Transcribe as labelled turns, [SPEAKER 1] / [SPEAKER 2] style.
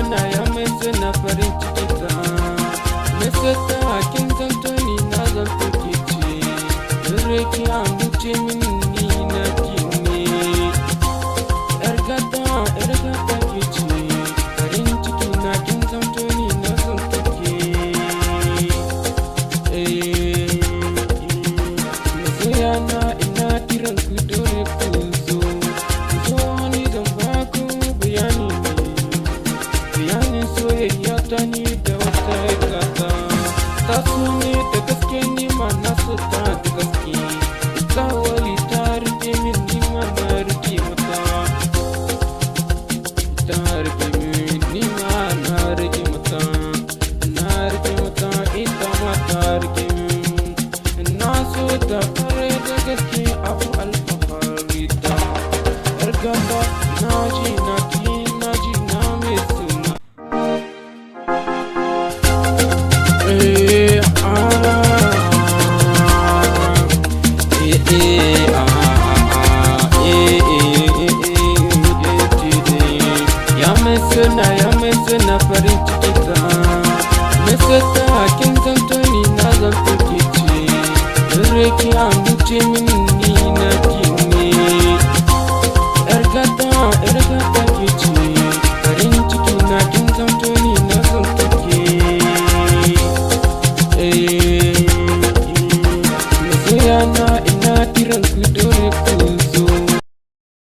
[SPEAKER 1] mai suna farin ciki ta. Me sata kin zanto ni na zanto ke ce. Dare ki amince min ni na ki ne. Yar gata ke ce. Farin ciki na kin zanto ni na zanto ke. Masoyana ina kiran ku dole ku zo. Zo ni zan ba ku bayani ne. Bayanin soyayya ta ni da wata gata. Ta so ne da gaske ni ma na so ta da gaske. Kawai ta rike min ni ma na rike mata. Ta rike min ni ma na rike mata. Na rike mata ita ma ta rike min. Na so ta kare da gaske abu alfahari ta. Yar gaba na ji na ki na ji na mai suna. Ya mai suna farin ciki ta. Me sata kin zanto ni na zanto ke ce. Dare ki amince min